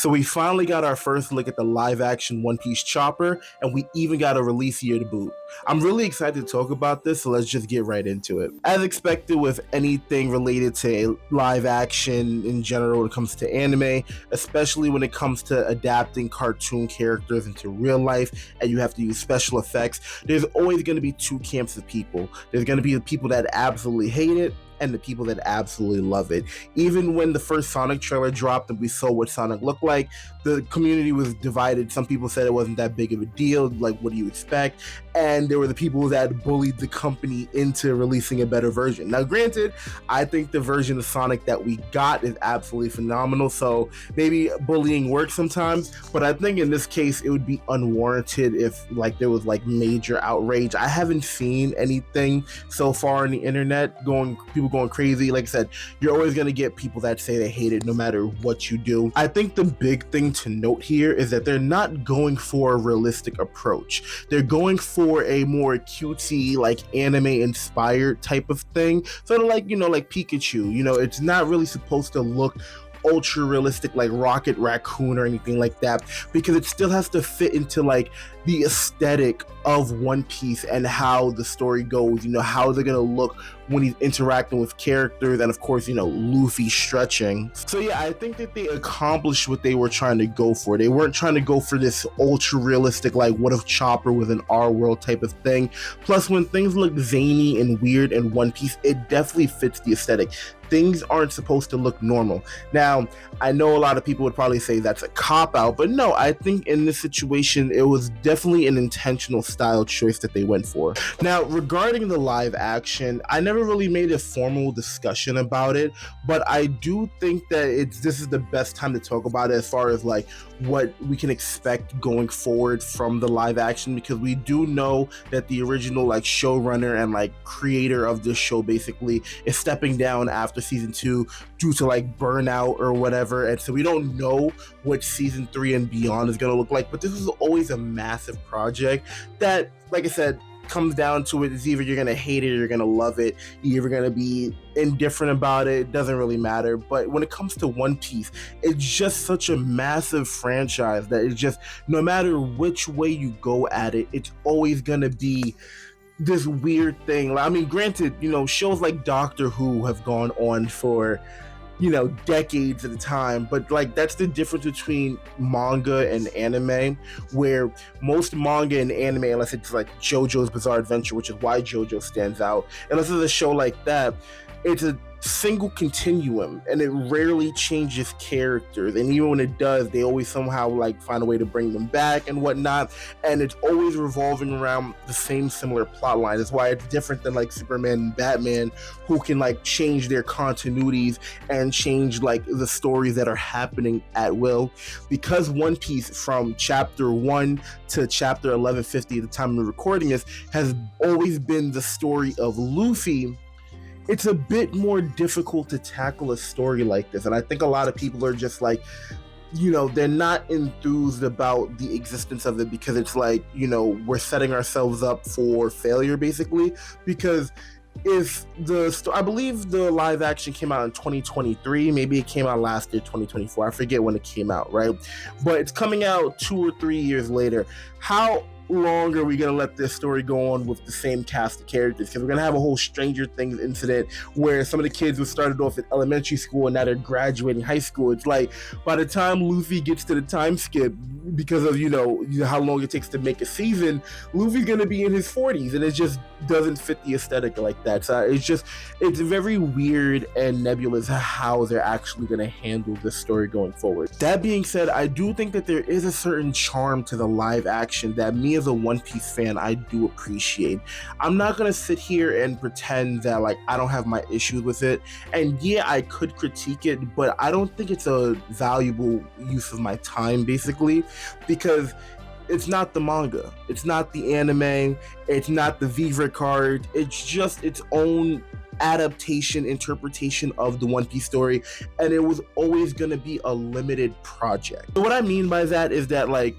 So we finally got our first look at the live action One Piece Chopper, and we even got a release year to boot. I'm really excited to talk about this, so let's just get right into it. As expected with anything related to live action in general when it comes to anime, especially when it comes to adapting cartoon characters into real life and you have to use special effects, there's always going to be two camps of people. There's going to be the people that absolutely hate it, and the people that absolutely love it. Even when the first Sonic trailer dropped and we saw what Sonic looked like, the community was divided. Some people said it wasn't that big of a deal, like what do you expect? And there were the people that bullied the company into releasing a better version. Now granted, I think the version of Sonic that we got is absolutely phenomenal, so maybe bullying works sometimes, but I think in this case it would be unwarranted if like there was like major outrage. I haven't seen anything so far on the internet people going crazy. Like I said, you're always going to get people that say they hate it no matter what you do. I think the big thing to note here is that they're not going for a realistic approach. They're going for a more cutesy, like anime inspired type of thing. Sort of like, like Pikachu. It's not really supposed to look ultra realistic like Rocket Raccoon or anything like that, because it still has to fit into like the aesthetic of One Piece and how the story goes. How is it gonna look when he's interacting with characters, and of course, Luffy stretching. So yeah, I think that they accomplished what they were trying to go for. They weren't trying to go for this ultra realistic, like what if Chopper was an our world type of thing. Plus, when things look zany and weird in One Piece, it definitely fits the aesthetic. Things aren't supposed to look normal. Now, I know a lot of people would probably say that's a cop-out, but no, I think in this situation, it was definitely an intentional style choice that they went for. Now, regarding the live action, I never really made a formal discussion about it, but I do think that this is the best time to talk about it as far as like what we can expect going forward from the live action, because we do know that the original like showrunner and like creator of this show basically is stepping down after season 2 due to like burnout or whatever, and so we don't know what season 3 and beyond is going to look like. But this is always a massive project that, like I said, comes down to it's either you're gonna hate it or you're gonna love it. You're either gonna be indifferent about it. It doesn't really matter. But when it comes to One Piece, it's just such a massive franchise that it's just, no matter which way you go at it, it's always gonna be this weird thing. I mean, granted, shows like Doctor Who have gone on for decades at a time, but like that's the difference between manga and anime, where most manga and anime, unless it's like JoJo's Bizarre Adventure, which is why JoJo stands out, unless it's a show like that, it's a single continuum and it rarely changes characters, and even when it does, they always somehow like find a way to bring them back and whatnot, and it's always revolving around the same similar plot line. That's why it's different than like Superman and Batman, who can like change their continuities and change like the stories that are happening at will. Because One Piece from chapter 1 to chapter 1150 at the time of recording this has always been the story of Luffy, it's a bit more difficult to tackle a story like this. And I think a lot of people are just like, they're not enthused about the existence of it, because it's like, we're setting ourselves up for failure basically. Because if I believe the live action came out in 2023, maybe it came out last year, 2024, I forget when it came out, right? But it's coming out 2 or 3 years later. How long are we going to let this story go on with the same cast of characters? Because we're going to have a whole Stranger Things incident where some of the kids who started off at elementary school and now they're graduating high school. It's like by the time Luffy gets to the time skip, because of how long it takes to make a season, Luffy's going to be in his 40s, and it just doesn't fit the aesthetic like that. So it's very weird and nebulous how they're actually going to handle this story going forward. That being said, I do think that there is a certain charm to the live action that me as a One Piece fan, I do appreciate. I'm not gonna sit here and pretend that like I don't have my issues with it, and yeah, I could critique it, but I don't think it's a valuable use of my time basically, because it's not the manga, it's not the anime, it's not the Vivre card, it's just its own adaptation, interpretation of the One Piece story, and it was always going to be a limited project. So what I mean by that is that, like,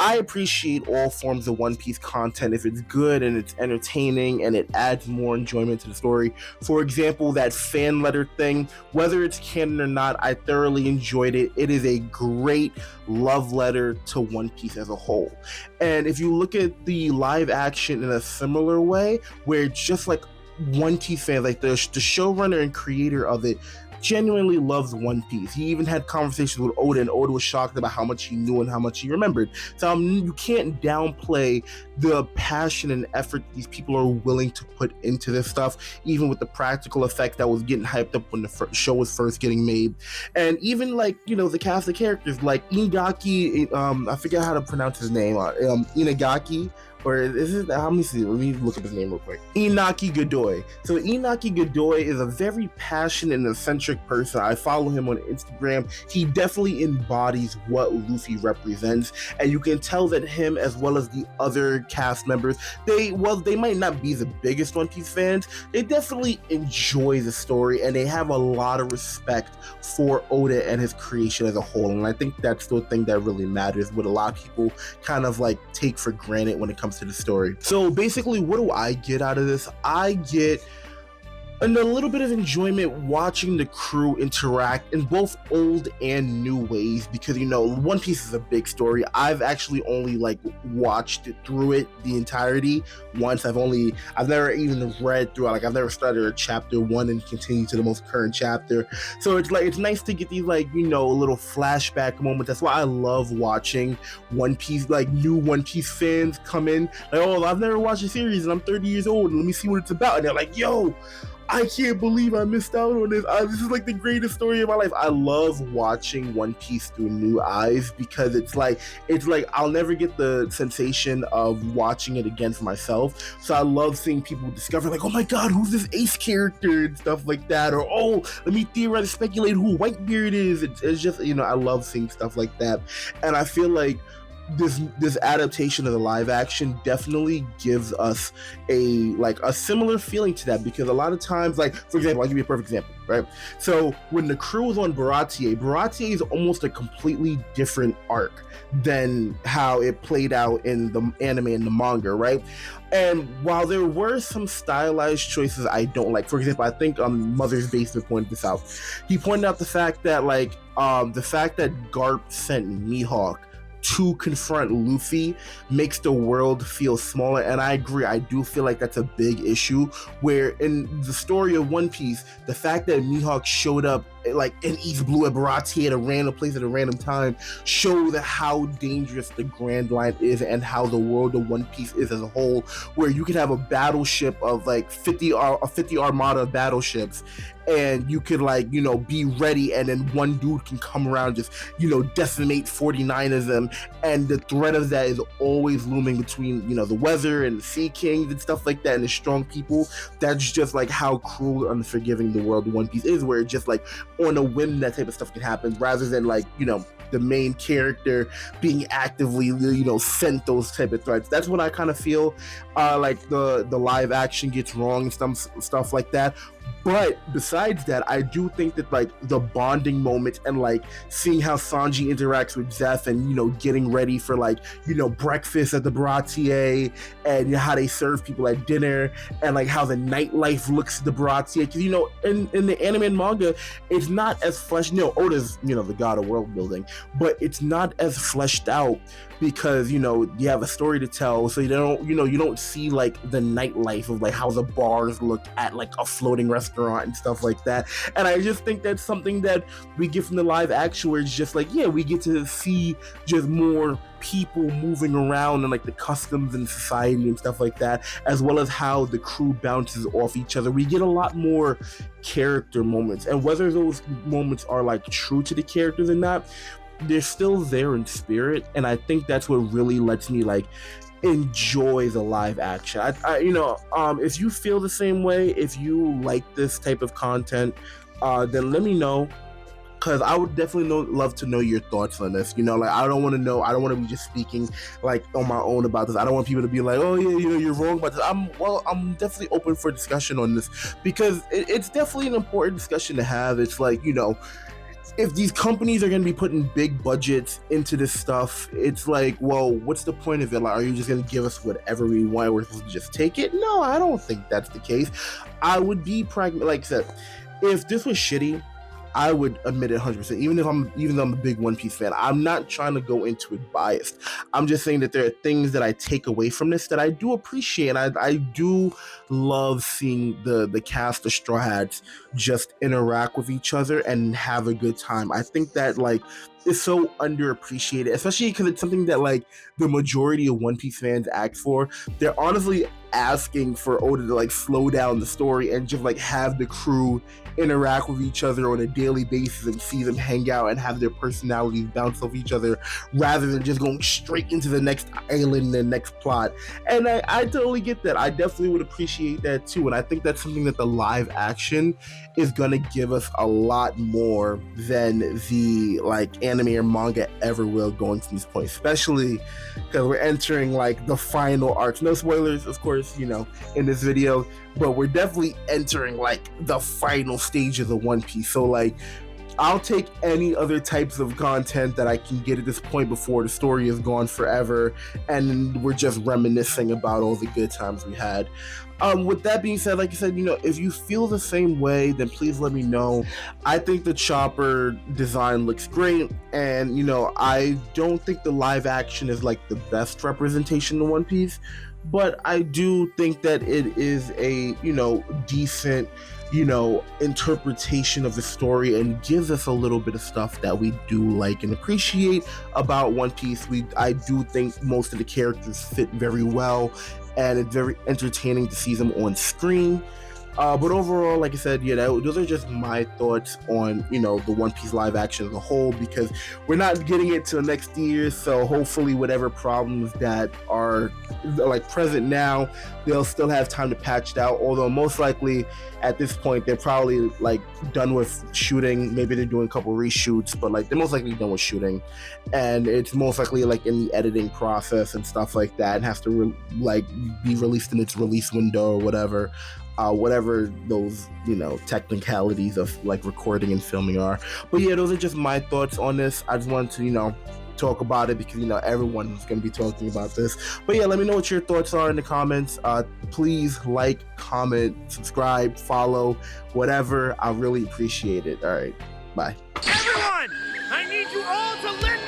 I appreciate all forms of One Piece content if it's good and it's entertaining and it adds more enjoyment to the story. For example, that fan letter thing, whether it's canon or not, I thoroughly enjoyed it. It is a great love letter to One Piece as a whole. And if you look at the live action in a similar way, where just like One Piece fans, like the showrunner and creator of it, genuinely loves One Piece. He even had conversations with Oda, and Oda was shocked about how much he knew and how much he remembered. So you can't downplay the passion and effort these people are willing to put into this stuff, even with the practical effect that was getting hyped up when the show was first getting made. And even like, the cast of characters like Inagaki, I forget how to pronounce his name, Inagaki, or is it, let me see, let me look up his name real quick. Inaki Godoy. So Inaki Godoy is a very passionate and eccentric person. I follow him on Instagram. He definitely embodies what Luffy represents, and you can tell that him, as well as the other cast members, they might not be the biggest One Piece fans, they definitely enjoy the story, and they have a lot of respect for Oda and his creation as a whole. And I think that's the thing that really matters, what a lot of people kind of like take for granted when it comes to the story. So basically, what do I get out of this? I get a little bit of enjoyment watching the crew interact in both old and new ways, because One Piece is a big story. I've actually only watched through it the entirety once. I've never even read through it. I've never started a chapter 1 and continued to the most current chapter. So it's nice to get these little flashback moments. That's why I love watching One Piece, new One Piece fans come in oh, I've never watched a series and I'm 30 years old and let me see what it's about, and they're like, yo, I can't believe I missed out on this. This is the greatest story of my life. I love watching One Piece through new eyes, because it's like I'll never get the sensation of watching it again for myself. So I love seeing people discover oh my god, who's this Ace character and stuff like that, or oh, let me theoretically speculate who Whitebeard is. It's just I love seeing stuff like that, and I feel like this adaptation of the live action definitely gives us a similar feeling to that, because a lot of times, for example, I'll give you a perfect example, right? So when the crew was on Baratie is almost a completely different arc than how it played out in the anime and the manga, right? And while there were some stylized choices I don't like, for example, I think Mother's Basement pointed this out. He pointed out the fact that Garp sent Mihawk to confront Luffy makes the world feel smaller, and I agree. I do feel like that's a big issue, where in the story of One Piece, the fact that Mihawk showed up in East Blue at Baratie at a random place at a random time show how dangerous the Grand Line is and how the world of One Piece is as a whole, where you could have a battleship of 50 armada of battleships, and you could be ready, and then one dude can come around, just decimate 49 of them, and the threat of that is always looming between the weather and the Sea Kings and stuff like that, and the strong people. That's just how cruel and unforgiving the world of One Piece is, where it's just on a whim that type of stuff can happen, rather than the main character being actively sent those type of threats. That's what I kind of feel the live action gets wrong and stuff like that. But besides that, I do think that the bonding moment and seeing how Sanji interacts with Zeph, and getting ready for breakfast at the Baratie, and how they serve people at dinner, and how the nightlife looks at the Baratie, because in the anime and manga, it's not as fleshed. Oda's the god of world building, but it's not as fleshed out, because you have a story to tell, so you don't see the nightlife of how the bars look at a floating restaurant and stuff like that. And I just think that's something that we get from the live action, where it's just we get to see just more people moving around, and the customs and society and stuff like that, as well as how the crew bounces off each other. We get a lot more character moments, and whether those moments are true to the characters or not, they're still there in spirit, and I think that's what really lets me enjoy the live action. If you feel the same way, if you like this type of content, then let me know, because I would definitely love to know your thoughts on this. I don't want to be just speaking on my own about this. I don't want people to be oh yeah, you're wrong about this. I'm definitely open for discussion on this, because it's definitely an important discussion to have. It's if these companies are going to be putting big budgets into this stuff, it's like, well, what's the point of it? Like, are you just going to give us whatever we want? We're supposed to just take it? No, I don't think that's the case. I would be pragmatic. Like I said, if this was shitty, I would admit it 100%. Even though I'm a big One Piece fan, I'm not trying to go into it biased. I'm just saying that there are things that I take away from this that I do appreciate. I do love seeing the cast of Straw Hats just interact with each other and have a good time. I think that like is so underappreciated, especially because it's something that like the majority of One Piece fans ask for. They're honestly asking for Oda to like slow down the story and just like have the crew interact with each other on a daily basis and see them hang out and have their personalities bounce off each other rather than just going straight into the next island and the next plot. And I totally get that. I definitely would appreciate that too. And I think that's something that the live action is gonna give us a lot more than the like anime or manga ever will going from this point, especially because we're entering like the final arcs. No spoilers, of course, you know, in this video, but we're definitely entering like the final stages of One Piece. So like I'll take any other types of content that I can get at this point before the story is gone forever and we're just reminiscing about all the good times we had. With that being said, like I said, you know, if you feel the same way, then please let me know. I think the Chopper design looks great, and you know, I don't think the live action is like the best representation of One Piece, but I do think that it is a, you know, decent, you know, interpretation of the story and gives us a little bit of stuff that we do like and appreciate about One Piece. I do think most of the characters fit very well, and it's very entertaining to see them on screen. But overall, like I said, yeah, those are just my thoughts on, you know, the One Piece live action as a whole, because we're not getting it till next year. So hopefully whatever problems that are like present now, they'll still have time to patch it out. Although most likely at this point, they're probably like done with shooting. Maybe they're doing a couple reshoots, but like they're most likely done with shooting. And it's most likely like in the editing process and stuff like that, and has to like be released in its release window or whatever. Whatever those, you know, technicalities of like recording and filming are. But yeah, those are just my thoughts on this. I just wanted to, you know, talk about it because, you know, everyone's going to be talking about this. But yeah, let me know what your thoughts are in the comments. Please like, comment, subscribe, follow, whatever. I really appreciate it. All right, bye. Everyone, I need you all to listen.